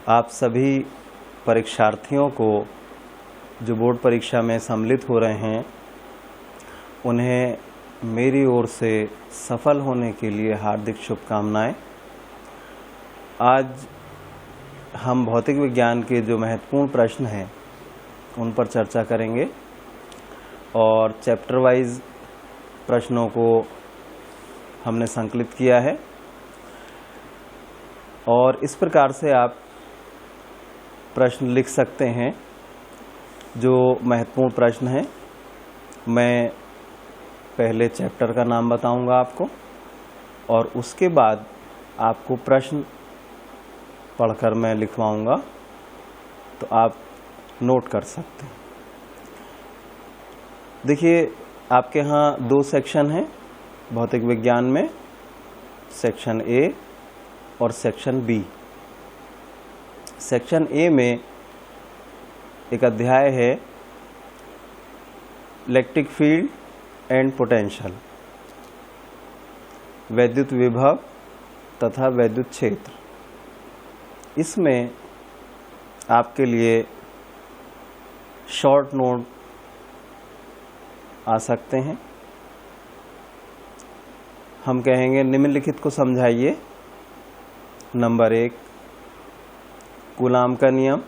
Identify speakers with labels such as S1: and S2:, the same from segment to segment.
S1: आप सभी परीक्षार्थियों को जो बोर्ड परीक्षा में सम्मिलित हो रहे हैं उन्हें मेरी ओर से सफल होने के लिए हार्दिक शुभकामनाएं। आज हम भौतिक विज्ञान के जो महत्वपूर्ण प्रश्न हैं उन पर चर्चा करेंगे और चैप्टर वाइज प्रश्नों को हमने संकलित किया है और इस प्रकार से आप प्रश्न लिख सकते हैं। जो महत्वपूर्ण प्रश्न हैं मैं पहले चैप्टर का नाम बताऊंगा आपको और उसके बाद आपको प्रश्न पढ़कर मैं लिखवाऊंगा, तो आप नोट कर सकते हैं। देखिए, आपके यहाँ दो सेक्शन हैं भौतिक विज्ञान में, सेक्शन ए और सेक्शन बी। सेक्शन ए में एक अध्याय है इलेक्ट्रिक फील्ड एंड पोटेंशियल, वैद्युत विभव तथा वैद्युत क्षेत्र। इसमें आपके लिए शॉर्ट नोट आ सकते हैं। हम कहेंगे निम्नलिखित को समझाइए। नंबर 1, कूलाम का नियम,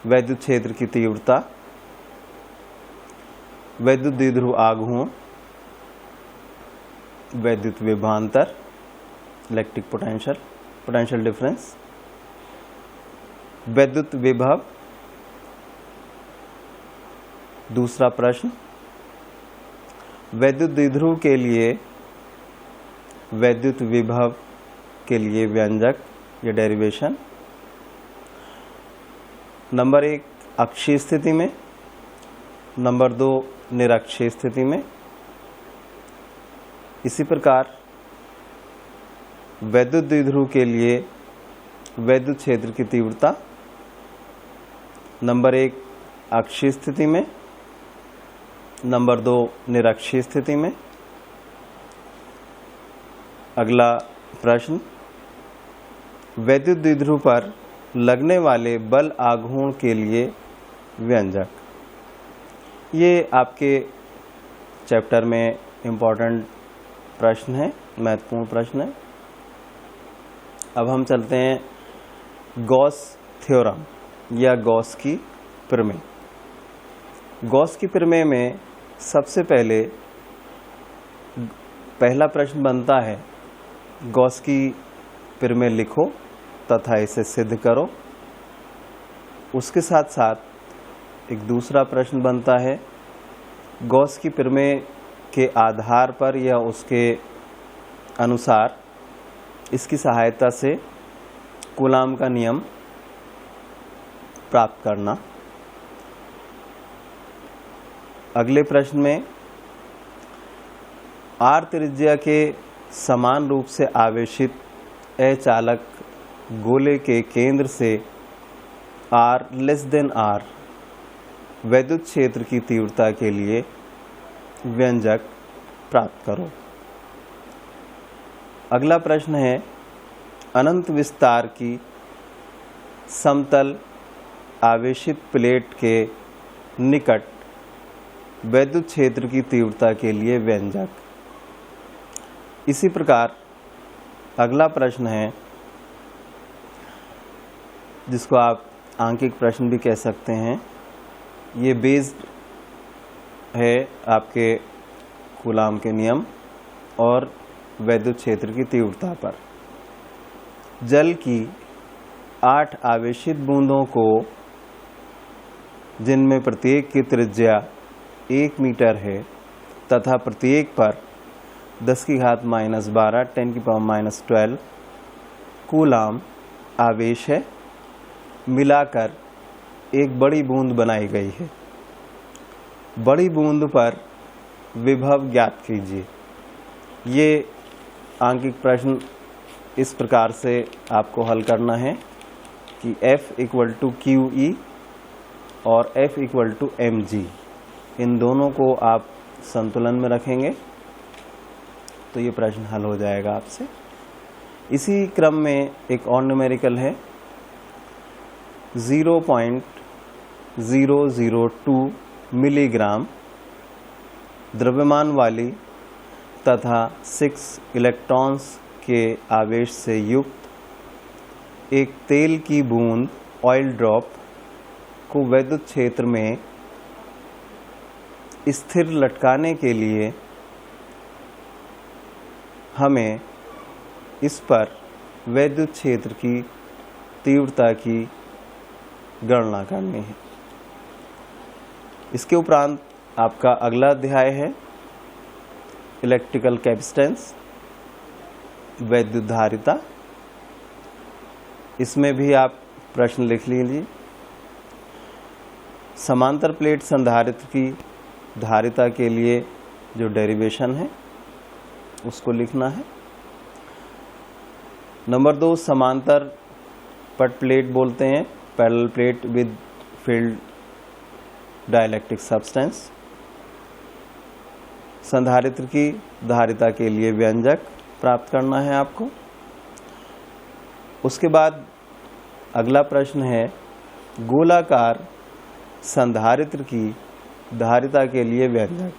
S1: वैद्युत क्षेत्र की तीव्रता, वैद्युत द्विध्रुव आघूर्ण, वैद्युत विभवांतर, इलेक्ट्रिक पोटेंशियल, पोटेंशियल डिफरेंस, वैद्युत विभव। दूसरा प्रश्न, वैद्युत द्विध्रुव के लिए वैद्युत विभव के लिए व्यंजक या डेरिवेशन। नंबर 1 अक्षीय स्थिति में, नंबर 2 निरक्षीय स्थिति में। इसी प्रकार वैद्युत द्विध्रुव के लिए वैद्युत क्षेत्र की तीव्रता नंबर 1 अक्षीय स्थिति में, नंबर 2 निरक्षीय स्थिति में। अगला प्रश्न, वैद्युत द्विध्रुव पर लगने वाले बल आघूर्ण के लिए व्यंजक। ये आपके चैप्टर में इम्पोर्टेंट प्रश्न है, महत्वपूर्ण प्रश्न है। अब हम चलते हैं गॉस थ्योरम या गॉस की प्रमेय। गॉस की प्रमेय में सबसे पहला प्रश्न बनता है, गॉस की प्रमेय लिखो तथा इसे सिद्ध करो। उसके साथ साथ एक दूसरा प्रश्न बनता है, गॉस की प्रमेय के आधार पर या उसके अनुसार इसकी सहायता से कूलाम का नियम प्राप्त करना। अगले प्रश्न में आर त्रिज्या के समान रूप से आवेशित अचालक गोले के केंद्र से r<r वैद्युत क्षेत्र की तीव्रता के लिए व्यंजक प्राप्त करो। अगला प्रश्न है, अनंत विस्तार की समतल आवेशित प्लेट के निकट वैद्युत क्षेत्र की तीव्रता के लिए व्यंजक। इसी प्रकार अगला प्रश्न है, जिसको आप आंकिक प्रश्न भी कह सकते हैं। ये बेस्ड है आपके कूलाम के नियम और वैद्युत क्षेत्र की तीव्रता पर। जल की 8 आवेशित बूंदों को, जिनमें प्रत्येक की त्रिज्या 1 मीटर है तथा प्रत्येक पर 10⁻12 10⁻12 कूलाम आवेश है, मिलाकर एक बड़ी बूंद बनाई गई है। बड़ी बूंद पर विभव ज्ञात कीजिए। ये आंकिक प्रश्न इस प्रकार से आपको हल करना है कि F = QE और F = mg, इन दोनों को आप संतुलन में रखेंगे तो ये प्रश्न हल हो जाएगा आपसे। इसी क्रम में एक और न्यूमेरिकल है 0.002 मिलीग्राम द्रव्यमान वाली तथा 6 इलेक्ट्रॉन्स के आवेश से युक्त एक तेल की बूंद ऑयल ड्रॉप को वैद्युत क्षेत्र में स्थिर लटकाने के लिए हमें इस पर वैद्युत क्षेत्र की तीव्रता की गणना करनी है। इसके उपरांत आपका अगला अध्याय है इलेक्ट्रिकल कैपेसिटेंस, वैद्युत धारिता। इसमें भी आप प्रश्न लिख लीजिए। समांतर प्लेट संधारित्र की धारिता के लिए जो डेरिवेशन है उसको लिखना है। नंबर 2, समांतर पट प्लेट बोलते हैं, parallel plate with field dielectric substance. संधारित्र की धारिता के लिए व्यंजक प्राप्त करना है आपको। उसके बाद अगला प्रश्न है गोलाकार संधारित्र की धारिता के लिए व्यंजक।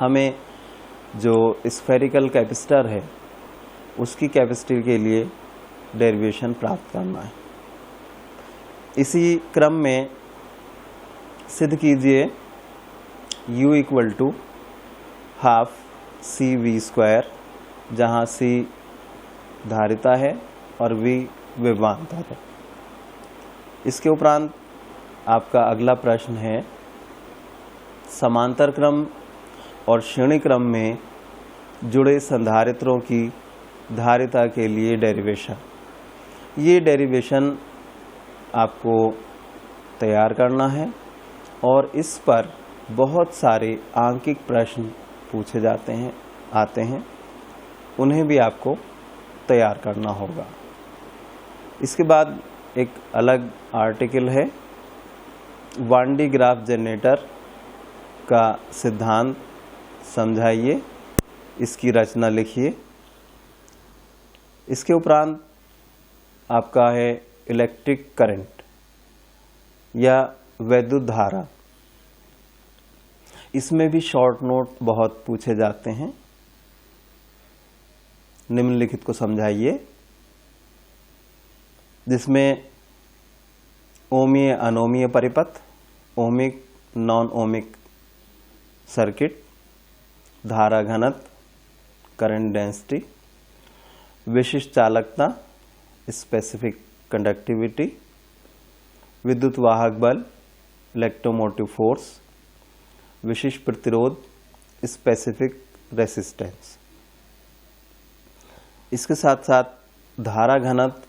S1: हमें जो स्फेरिकल कैपेसिटर है उसकी कैपेसिटी के लिए डेरिवेशन प्राप्त करना है। इसी क्रम में सिद्ध कीजिए U equal to half CV², जहाँ C धारिता है और V विभवांतर है। इसके उपरांत आपका अगला प्रश्न है समांतर क्रम और श्रेणी क्रम में जुड़े संधारित्रों की धारिता के लिए डेरिवेशन। ये डेरिवेशन आपको तैयार करना है और इस पर बहुत सारे आंकिक प्रश्न पूछे जाते हैं, आते हैं, उन्हें भी आपको तैयार करना होगा। इसके बाद एक अलग आर्टिकल है वान डी ग्राफ जनरेटर का सिद्धांत समझाइए, इसकी रचना लिखिए। इसके उपरांत आपका है इलेक्ट्रिक करंट या वैद्युत धारा। इसमें भी शॉर्ट नोट बहुत पूछे जाते हैं। निम्नलिखित को समझाइए, जिसमें ओमीय अनोमीय परिपथ, ओमिक नॉन ओमिक सर्किट, धारा घनत्व, करंट डेंसिटी, विशिष्ट चालकता, स्पेसिफिक कंडक्टिविटी, विद्युत वाहक बल, इलेक्ट्रोमोटिव फोर्स, विशिष्ट प्रतिरोध, स्पेसिफिक रेसिस्टेंस। इसके साथ साथ धारा घनत्व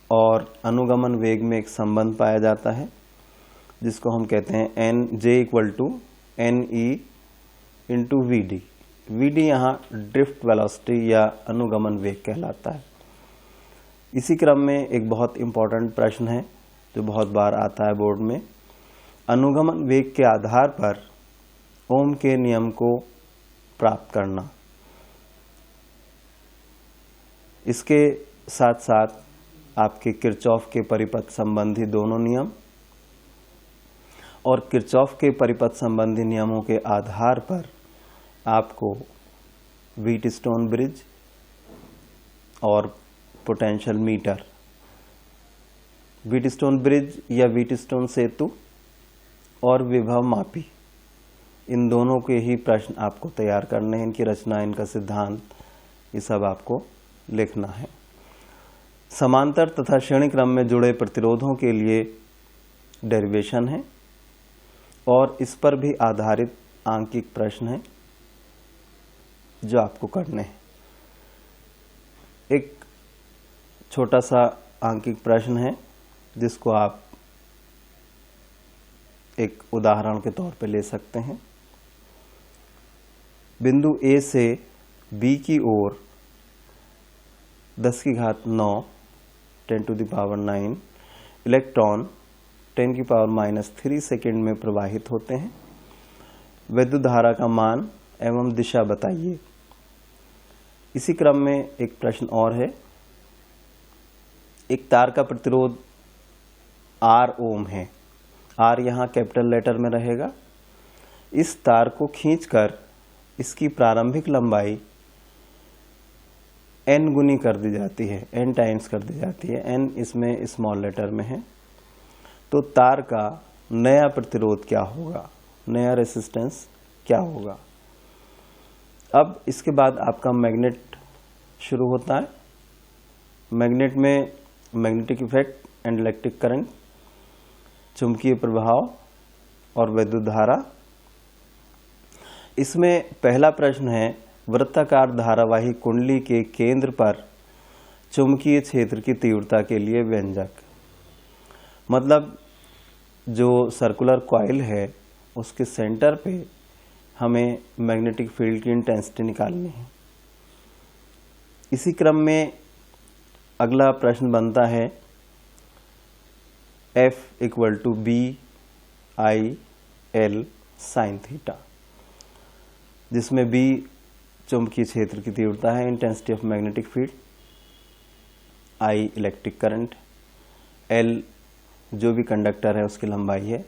S1: और अनुगमन वेग में एक संबंध पाया जाता है, जिसको हम कहते हैं J equal to NE into VD। VD यहाँ ड्रिफ्ट वेलोसिटी या अनुगमन वेग कहलाता है। इसी क्रम में एक बहुत इम्पोर्टेंट प्रश्न है जो बहुत बार आता है बोर्ड में, अनुगमन वेग के आधार पर ओम के नियम को प्राप्त करना। इसके साथ साथ आपके किरचॉफ के परिपथ संबंधी दोनों नियम और किरचॉफ के परिपथ संबंधी नियमों के आधार पर आपको व्हीटस्टोन ब्रिज और पोटेंशियल मीटर, व्हीटस्टोन ब्रिज या व्हीटस्टोन सेतु और विभव मापी, इन दोनों के ही प्रश्न आपको तैयार करने हैं। इनकी रचना, इनका सिद्धांत, ये सब आपको लिखना है। समांतर तथा श्रेणी क्रम में जुड़े प्रतिरोधों के लिए डेरिवेशन है और इस पर भी आधारित आंकिक प्रश्न है जो आपको करने हैं। एक छोटा सा आंकिक प्रश्न है जिसको आप एक उदाहरण के तौर पे ले सकते हैं। बिंदु A से B की ओर 10⁹ 10⁹ इलेक्ट्रॉन 10⁻³ सेकेंड में प्रवाहित होते हैं। विद्युत धारा का मान एवं दिशा बताइए। इसी क्रम में एक प्रश्न और है एक तार का प्रतिरोध R ओम है, R यहाँ कैपिटल लेटर में रहेगा। इस तार को खींचकर इसकी प्रारंभिक लंबाई n गुनी कर दी जाती है, n टाइम्स कर दी जाती है, n इसमें स्मॉल लेटर में है। तो तार का नया प्रतिरोध क्या होगा, नया रेसिस्टेंस क्या होगा। अब इसके बाद आपका मैग्नेट शुरू होता है। मैग्नेट में magnetic effect and electric current, चुंबकीय प्रभाव और विद्युत धारा। इसमें पहला प्रश्न है, वृत्ताकार धारावाही कुंडली के केंद्र पर चुंबकीय क्षेत्र की तीव्रता के लिए व्यंजक। मतलब जो सर्कुलर कॉइल है उसके सेंटर पे हमें मैग्नेटिक फील्ड की इंटेंसिटी निकालनी है। इसी क्रम में अगला प्रश्न बनता है F = BI/L sin थीटा, जिसमें B चुंबकीय क्षेत्र की तीव्रता है, intensity of magnetic field, I electric current, L जो भी कंडक्टर है उसकी लंबाई है।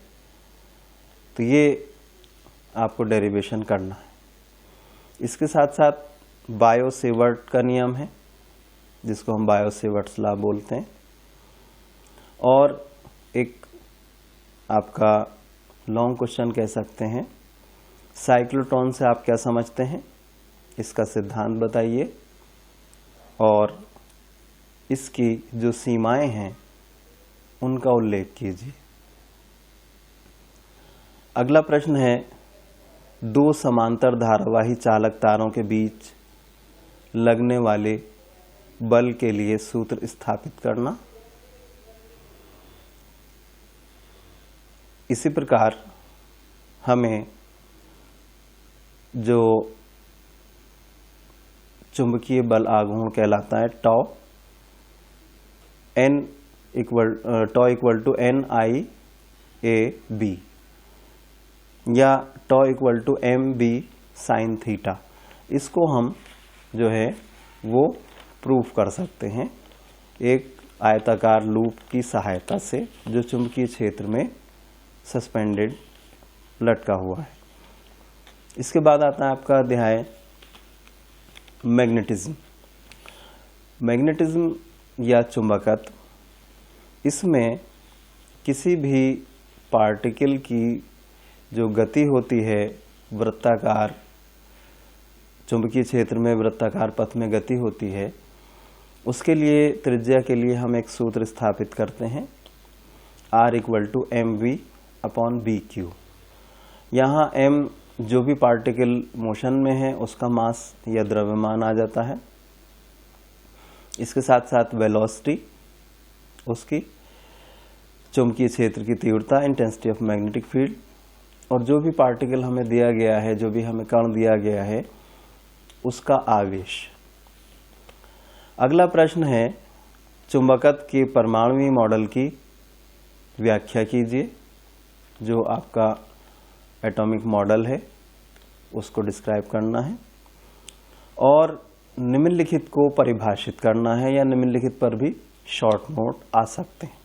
S1: तो ये आपको डेरिवेशन करना है। इसके साथ साथ बायो सेवर्ट का नियम है, जिसको हम बायो सेवर्ट्स लॉ बोलते हैं। और एक आपका लॉन्ग क्वेश्चन कह सकते हैं, साइक्लोट्रॉन से आप क्या समझते हैं, इसका सिद्धांत बताइए और इसकी जो सीमाएं हैं उनका उल्लेख कीजिए। अगला प्रश्न है, दो समांतर धारावाही चालक तारों के बीच लगने वाले बल के लिए सूत्र स्थापित करना। इसी प्रकार हमें जो चुंबकीय बल आघूर्ण कहलाता है टॉ = NIAB या टॉ = MB sin थीटा, इसको हम जो है वो प्रूफ कर सकते हैं एक आयताकार लूप की सहायता से जो चुंबकीय क्षेत्र में सस्पेंडेड लटका हुआ है। इसके बाद आता है आपका अध्याय मैग्नेटिज्म। मैग्नेटिज्म या चुंबकत्व, इसमें किसी भी पार्टिकल की जो गति होती है वृत्ताकार, चुंबकीय क्षेत्र में वृत्ताकार पथ में गति होती है, उसके लिए त्रिज्या के लिए हम एक सूत्र स्थापित करते हैं, R = mv/bq। यहाँ m जो भी पार्टिकल मोशन में है उसका मास या द्रव्यमान आ जाता है। इसके साथ साथ वेलोसिटी, उसकी चुंबकीय क्षेत्र की तीव्रता, इंटेंसिटी ऑफ मैग्नेटिक फील्ड, और जो भी पार्टिकल हमें दिया गया है, जो भी हमें कण दिया गया है, उसका आवेश। अगला प्रश्न है, चुंबकत्व के परमाणुई मॉडल की व्याख्या कीजिए। जो आपका एटॉमिक मॉडल है उसको डिस्क्राइब करना है और निम्नलिखित को परिभाषित करना है, या निम्नलिखित पर भी शॉर्ट नोट आ सकते हैं,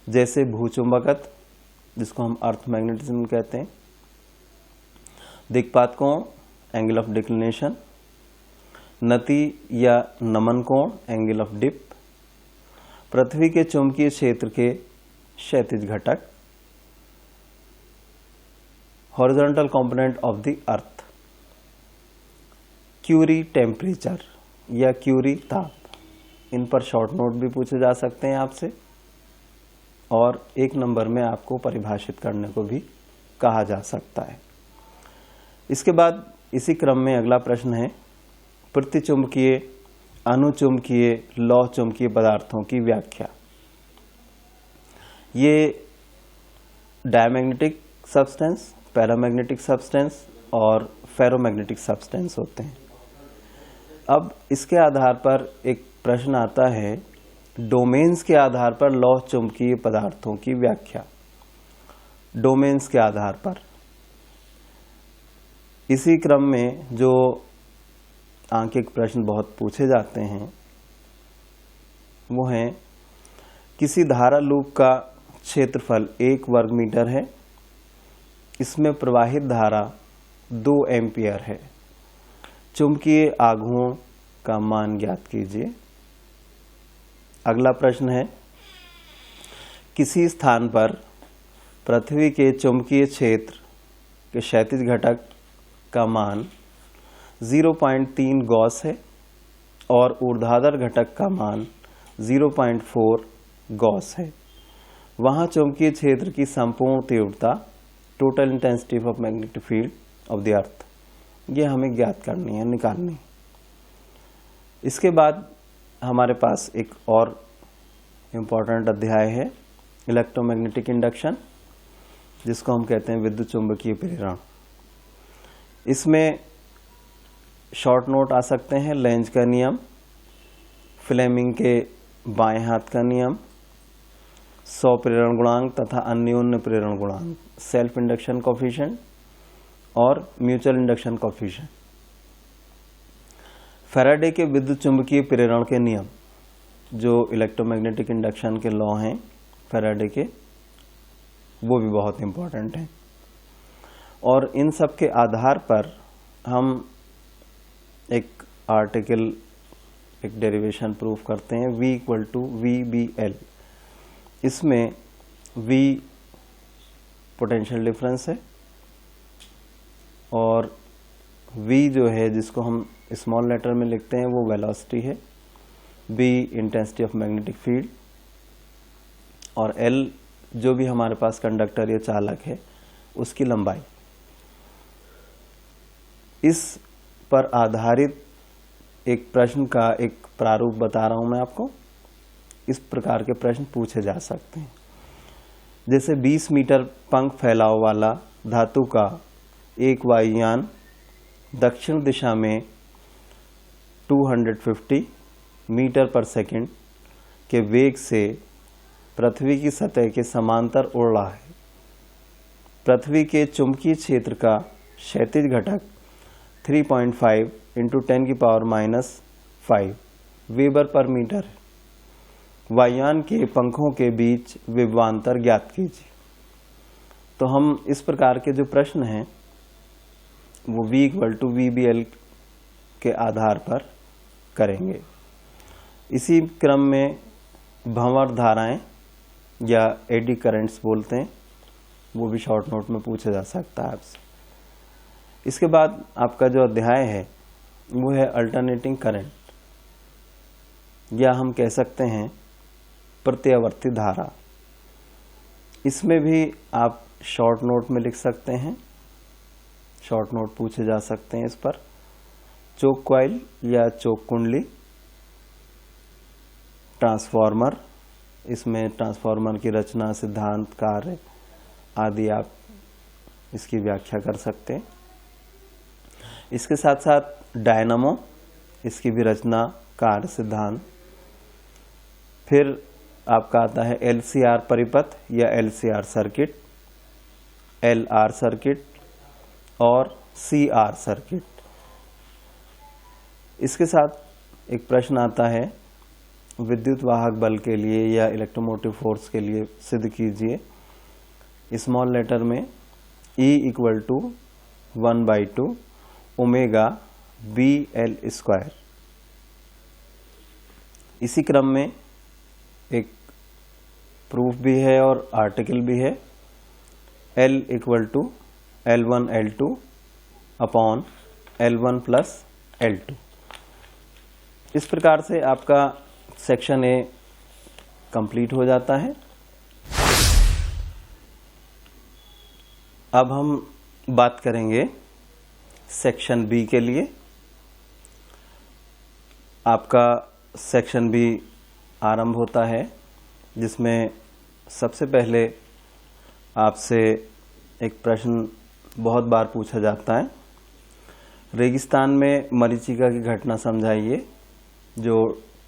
S1: जैसे भूचुंबकत्व, जिसको हम अर्थ मैग्नेटिज्म कहते हैं, दिक्पात कोण, एंगल ऑफ डिक्लिनेशन, नति या नमन कोण, एंगल ऑफ डिप, पृथ्वी के चुंबकीय क्षेत्र के क्षैतिज घटक, horizontal component of the earth, Curie temperature या क्यूरी ताप, इन पर शॉर्ट नोट भी पूछे जा सकते हैं आपसे, और एक नंबर में आपको परिभाषित करने को भी कहा जा सकता है। इसके बाद इसी क्रम में अगला प्रश्न है, प्रतिचुंबकीय, अनुचुंबकीय, लौह चुंबकीय पदार्थों की व्याख्या। ये डायमैग्नेटिक सब्सटेंस, पैरामैग्नेटिक सब्सटेंस और फेरोमैग्नेटिक सब्सटेंस होते हैं। अब इसके आधार पर एक प्रश्न आता है, डोमेन्स के आधार पर लौह चुंबकीय पदार्थों की व्याख्या। डोमेन्स के आधार पर इसी क्रम में जो आंकिक प्रश्न बहुत पूछे जाते हैं, वो हैं, किसी धारा लूप का क्षेत्रफल 1 वर्ग मीटर है, इसमें प्रवाहित धारा 2 एम्पियर है, चुंबकीय आघूर्ण का मान ज्ञात कीजिए। अगला प्रश्न है, किसी स्थान पर पृथ्वी के चुंबकीय क्षेत्र के क्षैतिज घटक का मान 0.3 गॉस है और ऊर्ध्वाधर घटक का मान 0.4 गॉस है। वहाँ चुंबकीय क्षेत्र की संपूर्ण तीव्रता, total intensity of magnetic field of the अर्थ, ये हमें ज्ञात करनी है, निकालनी। इसके बाद हमारे पास एक और इम्पॉर्टेंट अध्याय है, इलेक्ट्रोमैग्नेटिक इंडक्शन, जिसको हम कहते हैं विद्युत चुंबकीय प्रेरण। इसमें शॉर्ट नोट आ सकते हैं, लेंज का नियम, फ्लेमिंग के बाएं हाथ का नियम, 100 प्रेरण गुणांक तथा अन्योन्य प्रेरण गुणांक, सेल्फ इंडक्शन कोफिशिएंट और म्यूचुअल इंडक्शन कोफिशिएंट। फैराडे के विद्युत चुंबकीय प्रेरण के नियम, जो इलेक्ट्रोमैग्नेटिक इंडक्शन के लॉ हैं फैराडे के, वो भी बहुत इंपॉर्टेंट हैं। और इन सब के आधार पर हम एक आर्टिकल, एक डेरिवेशन प्रूफ करते हैं, V = VBL। इसमें V पोटेंशियल डिफरेंस है और V जो है, जिसको हम स्मॉल लेटर में लिखते हैं, वो वेलोसिटी है, B intensity of magnetic field, और L जो भी हमारे पास कंडक्टर या चालक है उसकी लंबाई। इस पर आधारित एक प्रश्न का एक प्रारूप बता रहा हूं मैं आपको। इस प्रकार के प्रश्न पूछे जा सकते हैं, जैसे 20 मीटर पंख फैलाव वाला धातु का एक वायुयान दक्षिण दिशा में 250 मीटर पर सेकंड के वेग से पृथ्वी की सतह के समांतर उड़ रहा है। पृथ्वी के चुंबकीय क्षेत्र का क्षैतिज घटक 3.5 × 10⁻⁵ वेबर पर मीटर है। वायुयान के पंखों के बीच विभवांतर ज्ञात कीजिए। तो हम इस प्रकार के जो प्रश्न हैं वो V = VBL के आधार पर करेंगे। इसी क्रम में भंवर धाराएं या एडी करंट्स बोलते हैं, वो भी शॉर्ट नोट में पूछा जा सकता है आपसे। इसके बाद आपका जो अध्याय है वो है अल्टरनेटिंग करंट, या हम कह सकते हैं प्रत्यावर्ती धारा। इसमें भी आप शॉर्ट नोट में लिख सकते हैं, शॉर्ट नोट पूछे जा सकते हैं इस पर। चोक कॉइल या चोक कुंडली, ट्रांसफॉर्मर, इसमें ट्रांसफॉर्मर की रचना, सिद्धांत, कार्य आदि आप इसकी व्याख्या कर सकते हैं। इसके साथ साथ डायनामो, इसकी भी रचना, कार्य, सिद्धांत। फिर आपका आता है LCR परिपथ या LCR सर्किट, LR सर्किट और CR सर्किट। इसके साथ एक प्रश्न आता है, विद्युत वाहक बल के लिए या इलेक्ट्रोमोटिव फोर्स के लिए सिद्ध कीजिए। स्मॉल लेटर में E = 1/2 ओमेगा BL²। इसी क्रम में एक प्रूफ भी है और आर्टिकल भी है, L = L1L2 upon L1 + L2। इस प्रकार से आपका सेक्शन A कंप्लीट हो जाता है। अब हम बात करेंगे सेक्शन B के लिए। आपका सेक्शन B आरंभ होता है, जिसमें सबसे पहले आपसे एक प्रश्न बहुत बार पूछा जाता है, रेगिस्तान में मरीचिका की घटना समझाइए, जो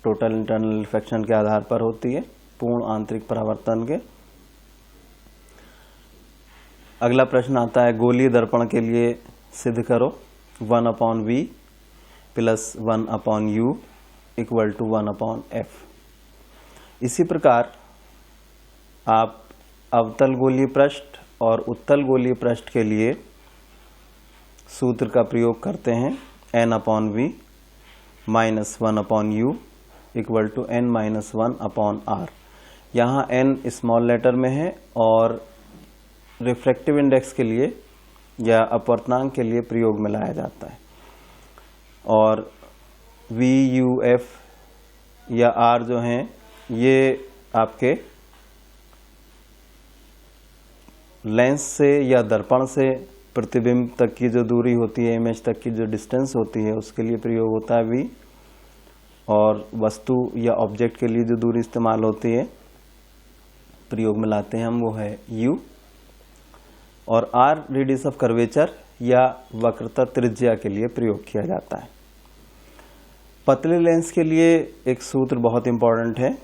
S1: टोटल इंटरनल रिफ्लेक्शन के आधार पर होती है, पूर्ण आंतरिक परावर्तन के। अगला प्रश्न आता है, गोलीय दर्पण के लिए सिद्ध करो 1/V + 1/U = 1/F। इसी प्रकार आप अवतल गोलीय पृष्ठ और उत्तल गोलीय पृष्ठ के लिए सूत्र का प्रयोग करते हैं n/v minus 1/u equal to n minus 1/r। यहाँ n स्मॉल लेटर में है और रिफ्रैक्टिव इंडेक्स के लिए या अपवर्तनांक के लिए प्रयोग में लाया जाता है। और v, u, f या r जो हैं ये आपके लेंस से या दर्पण से प्रतिबिंब तक की जो दूरी होती है, इमेज तक की जो डिस्टेंस होती है, उसके लिए प्रयोग होता है v। और वस्तु या ऑब्जेक्ट के लिए जो दूरी इस्तेमाल होती है, प्रयोग में लाते हैं हम, वो है u। और r रेडियस ऑफ कर्वेचर या वक्रता त्रिज्या के लिए प्रयोग किया जाता है। पतले लेंस के लिए एक सूत्र बहुत इंपॉर्टेंट है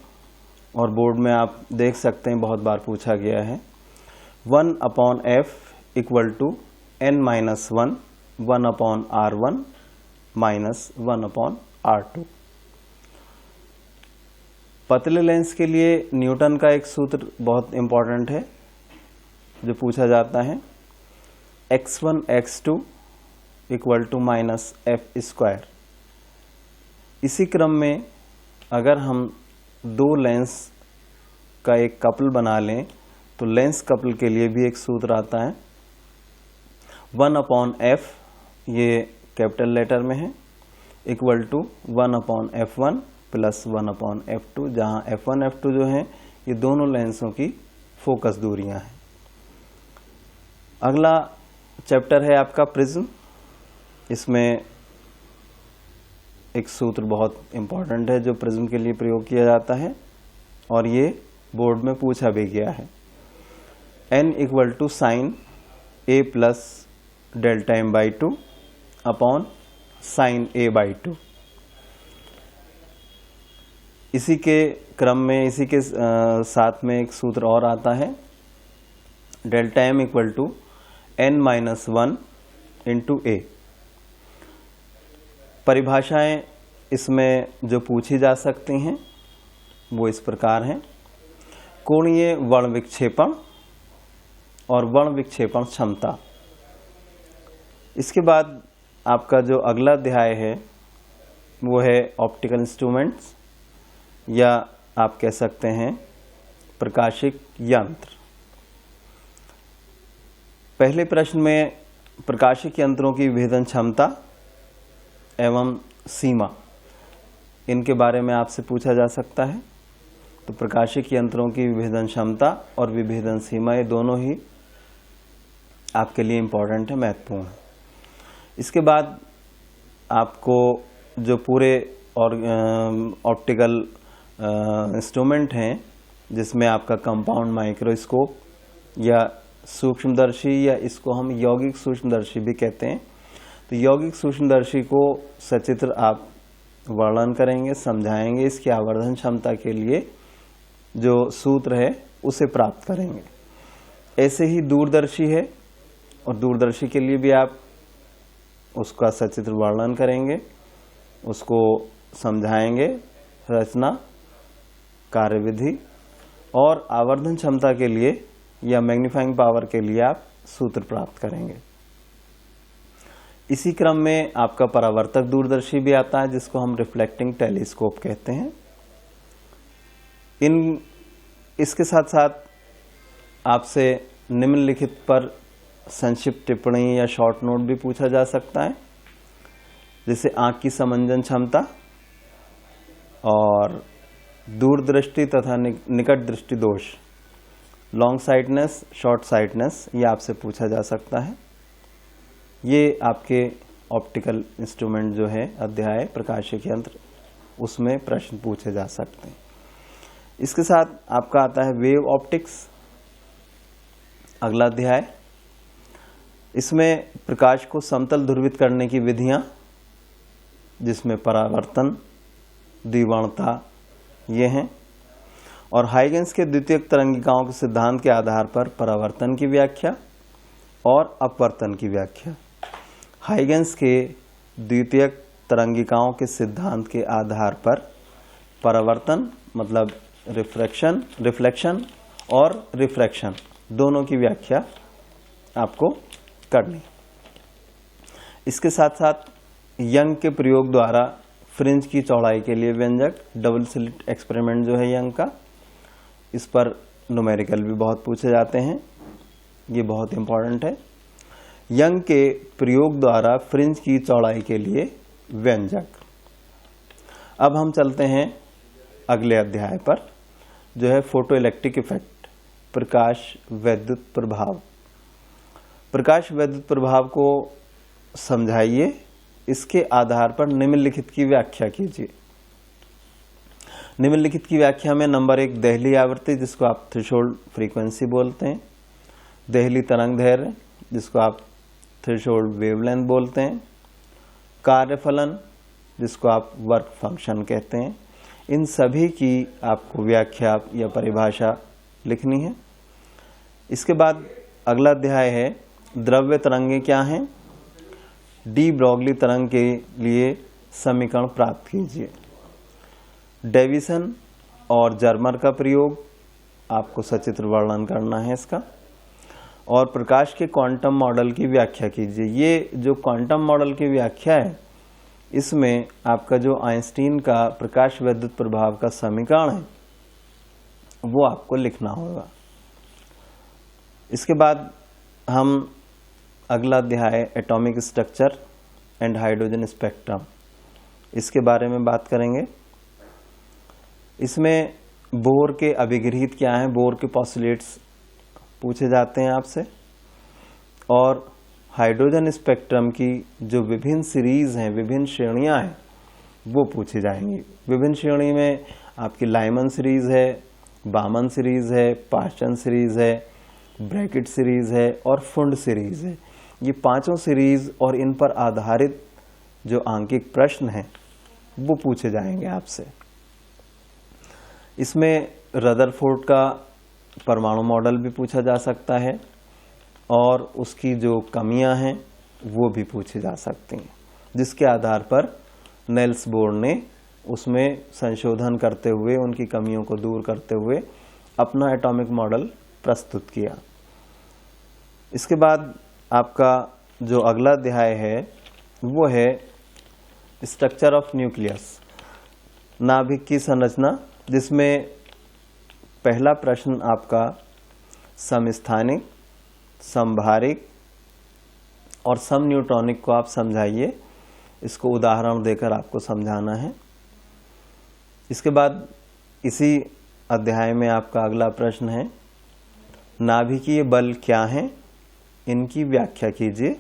S1: और बोर्ड में आप देख सकते हैं, बहुत बार पूछा गया है। 1/f equal to n minus 1 1/r1 minus 1/r2। पतले लेंस के लिए न्यूटन का एक सूत्र बहुत इंपॉर्टेंट है जो पूछा जाता है, x1 x2 equal to minus f square. इसी क्रम में अगर हम दो लेंस का एक कपल बना लें तो लेंस कपल के लिए भी एक सूत्र आता है 1/f, ये कैपिटल लेटर में है, equal to 1/f1 plus 1/f2, जहाँ f1 f2 जो हैं ये दोनों लेंसों की फोकस दूरियां हैं। अगला चैप्टर है आपका प्रिज्म। इसमें एक सूत्र बहुत इंपॉर्टेंट है जो प्रिज्म के लिए प्रयोग किया जाता है और ये बोर्ड में पूछा भी गया है। n equal to sine a plus delta m/2 upon sine a/2। इसी के क्रम में, इसी के साथ में एक सूत्र और आता है, delta m equal to n minus 1 into a। परिभाषाएं इसमें जो पूछी जा सकती हैं वो इस प्रकार हैं, कोणीय वर्ण विक्षेपण और वर्ण विक्षेपण क्षमता। इसके बाद आपका जो अगला अध्याय है वो है ऑप्टिकल इंस्ट्रूमेंट्स या आप कह सकते हैं प्रकाशिक यंत्र। पहले प्रश्न में प्रकाशिक यंत्रों की विभेदन क्षमता एवं सीमा, इनके बारे में आपसे पूछा जा सकता है। तो प्रकाशिक यंत्रों की विभेदन क्षमता और विभेदन सीमा ये दोनों ही आपके लिए इम्पोर्टेंट है, महत्वपूर्ण है। इसके बाद आपको जो पूरे और ऑप्टिकल इंस्ट्रूमेंट हैं जिसमें आपका कंपाउंड माइक्रोस्कोप या सूक्ष्मदर्शी या इसको हम यौगिक सूक्ष्मदर्शी भी कहते हैं, तो यौगिक सूक्ष्मदर्शी को सचित्र आप वर्णन करेंगे, समझाएंगे, इसकी आवर्धन क्षमता के लिए जो सूत्र है उसे प्राप्त करेंगे। ऐसे ही दूरदर्शी है और दूरदर्शी के लिए भी आप उसका सचित्र वर्णन करेंगे, उसको समझाएंगे, रचना, कार्यविधि और आवर्धन क्षमता के लिए या मैग्नीफाइंग पावर के लिए आप सूत्र प्राप्त करेंगे। इसी क्रम में आपका परावर्तक दूरदर्शी भी आता है जिसको हम रिफ्लेक्टिंग टेलीस्कोप कहते हैं। इसके साथ साथ आपसे निम्नलिखित पर संक्षिप्त टिप्पणी या शॉर्ट नोट भी पूछा जा सकता है, जैसे आंख की समंजन क्षमता और दूरदृष्टि तथा निकट दृष्टि दोष, लॉन्ग साइटनेस, शॉर्ट साइटनेस, ये आपसे पूछा जा सकता है। ये आपके ऑप्टिकल इंस्ट्रूमेंट जो है अध्याय प्रकाशिक यंत्र, उसमें प्रश्न पूछे जा सकते हैं। इसके साथ आपका आता है वेव ऑप्टिक्स, अगला अध्याय। इसमें प्रकाश को समतल ध्रुवित करने की विधियां, जिसमें परावर्तन, द्विवर्णता ये हैं, और हाइगेंस के द्वितीयक तरंगिकाओं के सिद्धांत के आधार पर परावर्तन की व्याख्या और अपवर्तन की व्याख्या। हाइगेंस के द्वितीयक तरंगिकाओं के सिद्धांत के आधार पर परावर्तन मतलब रिफ्लेक्शन और रिफ्रैक्शन दोनों की व्याख्या आपको करनी। इसके साथ साथ यंग के प्रयोग द्वारा फ्रिंज की चौड़ाई के लिए व्यंजक, डबल स्लिट एक्सपेरिमेंट जो है यंग का, इस पर न्यूमेरिकल भी बहुत पूछे जाते हैं, ये बहुत इंपॉर्टेंट है। यंग के प्रयोग द्वारा फ्रिंज की चौड़ाई के लिए व्यंजक। अब हम चलते हैं अगले अध्याय पर, जो है फोटो इलेक्ट्रिक इफेक्ट, प्रकाश वैद्युत प्रभाव। प्रकाश वैद्युत प्रभाव को समझाइए, इसके आधार पर निम्नलिखित की व्याख्या कीजिए। निम्नलिखित की व्याख्या में नंबर 1 देहली आवृत्ति, जिसको आप थ्रेशोल्ड फ्रीक्वेंसी बोलते हैं, देहली तरंग दैर्ध्य, जिसको आप थ्रेशोल्ड वेवलेंथ बोलते हैं, कार्यफलन, जिसको आप वर्क फंक्शन कहते हैं, इन सभी की आपको व्याख्या या परिभाषा लिखनी है। इसके बाद अगला अध्याय है द्रव्य तरंगें क्या हैं। डी ब्रॉगली तरंग के लिए समीकरण प्राप्त कीजिए। डेविसन और जर्मर का प्रयोग आपको सचित्र वर्णन करना है इसका, और प्रकाश के क्वांटम मॉडल की व्याख्या कीजिए। ये जो क्वांटम मॉडल की व्याख्या है, इसमें आपका जो आइंस्टीन का प्रकाश वैद्युत प्रभाव का समीकरण है वो आपको लिखना होगा। इसके बाद हम अगला अध्याय atomic structure and hydrogen spectrum, इसके बारे में बात करेंगे। इसमें बोर के अभिगृहित क्या हैं, बोर के पोस्टुलेट्स पूछे जाते हैं आपसे, और हाइड्रोजन स्पेक्ट्रम की जो विभिन्न सीरीज हैं, विभिन्न श्रेणियां हैं, वो पूछी जाएंगी। विभिन्न श्रेणी में आपकी लाइमन सीरीज है, बामन सीरीज है, पास्टन सीरीज है, ब्रैकेट सीरीज है और फुंड सीरीज है। ये पांचों सीरीज और इन पर आधारित जो आंकिक प्रश्न हैं वो पूछे जाएंगे आपसे। इसमें रदरफोर्ड का परमाणु मॉडल भी पूछा जा सकता है, और उसकी जो कमियां हैं वो भी पूछी जा सकती हैं, जिसके आधार पर नेल्स बोर ने उसमें संशोधन करते हुए, उनकी कमियों को दूर करते हुए अपना एटॉमिक मॉडल प्रस्तुत किया। इसके बाद आपका जो अगला अध्याय है वो है स्ट्रक्चर ऑफ न्यूक्लियस, नाभिक की संरचना, जिसमें पहला प्रश्न आपका समस्थानिक, समभारिक और सम न्यूट्रॉनिक को आप समझाइए। इसको उदाहरण देकर आपको समझाना है। इसके बाद इसी अध्याय में आपका अगला प्रश्न है नाभिकीय बल क्या हैं, इनकी व्याख्या कीजिए।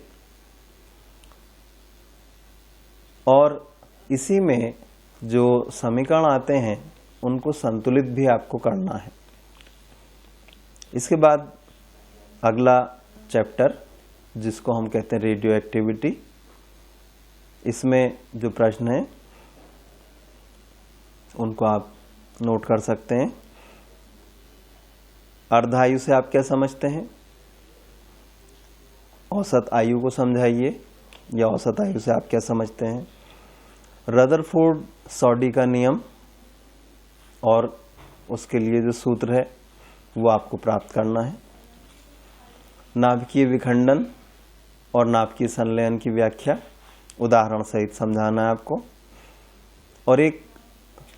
S1: और इसी में जो समीकरण आते हैं उनको संतुलित भी आपको करना है। इसके बाद अगला चैप्टर, जिसको हम कहते हैं रेडियो एक्टिविटी, इसमें जो प्रश्न हैं उनको आप नोट कर सकते हैं। अर्धायु से आप क्या समझते हैं, औसत आयु को समझाइए, या औसत आयु से आप क्या समझते हैं। रदरफोर्ड सॉडी का नियम और उसके लिए जो सूत्र है वो आपको प्राप्त करना है। नाभिकीय विखंडन और नाभिकीय संलयन की व्याख्या उदाहरण सहित समझाना है आपको। और एक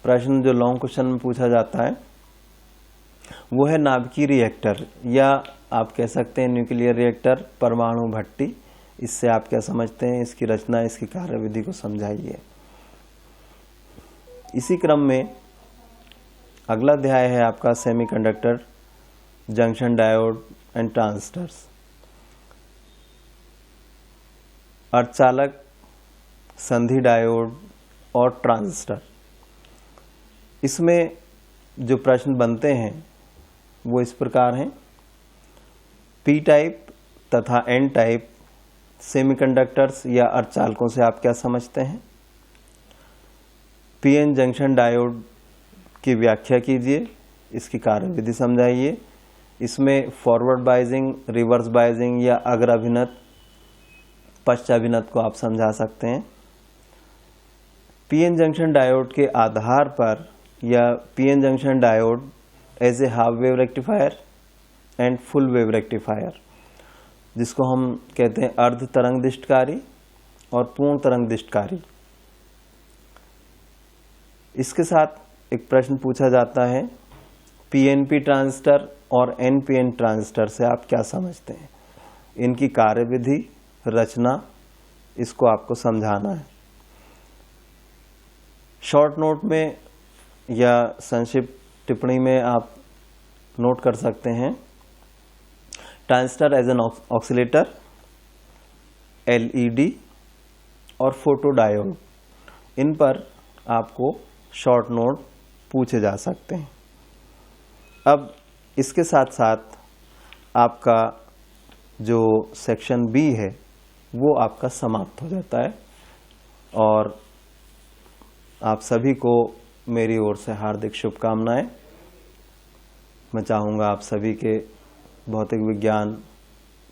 S1: प्रश्न जो लॉन्ग क्वेश्चन में पूछा जाता है वो है नाभिकीय रिएक्टर, या आप कह सकते हैं न्यूक्लियर रिएक्टर, परमाणु भट्टी। इससे आप क्या समझते हैं, इसकी रचना, इसकी कार्यविधि को समझाइए। इसी क्रम में अगला अध्याय है आपका semiconductor, junction diode and transistors, अर्धचालक, संधि डायोड और ट्रांजिस्टर। इसमें जो प्रश्न बनते हैं वो इस प्रकार हैं। पी टाइप तथा एन टाइप सेमीकंडक्टर्स या अर्धचालकों से आप क्या समझते हैं। पीएन जंक्शन डायोड की व्याख्या कीजिए, इसकी कार्यविधि समझाइए। इसमें फॉरवर्ड बायजिंग, रिवर्स बायजिंग या अग्राभिनत, पश्चाभिनत को आप समझा सकते हैं। पीएन जंक्शन डायोड के आधार पर या PN junction diode as a half wave rectifier and full wave rectifier, जिसको हम कहते हैं अर्ध तरंग दिष्टकारी और पूर्ण तरंग दिष्टकारी। इसके साथ एक प्रश्न पूछा जाता है, पीएनपी ट्रांजिस्टर और एनपीएन ट्रांजिस्टर से आप क्या समझते हैं? इनकी कार्यविधि, रचना, इसको आपको समझाना है। शॉर्ट नोट में या संक्षिप्त टिप्पणी में आप नोट कर सकते हैं, transistor as an oscillator, LED और फोटोडायोड, इन पर आपको शॉर्ट नोट पूछे जा सकते हैं। अब इसके साथ साथ आपका जो सेक्शन बी है वो आपका समाप्त हो जाता है और आप सभी को मेरी ओर से हार्दिक शुभकामनाएं। मैं चाहूँगा आप सभी के भौतिक विज्ञान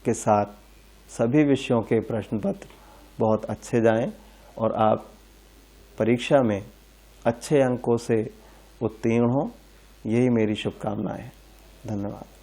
S1: के साथ सभी विषयों के प्रश्न पत्र बहुत अच्छे जाएं और आप परीक्षा में अच्छे अंकों से उत्तीर्ण हों, यही मेरी शुभकामनाएं है। धन्यवाद।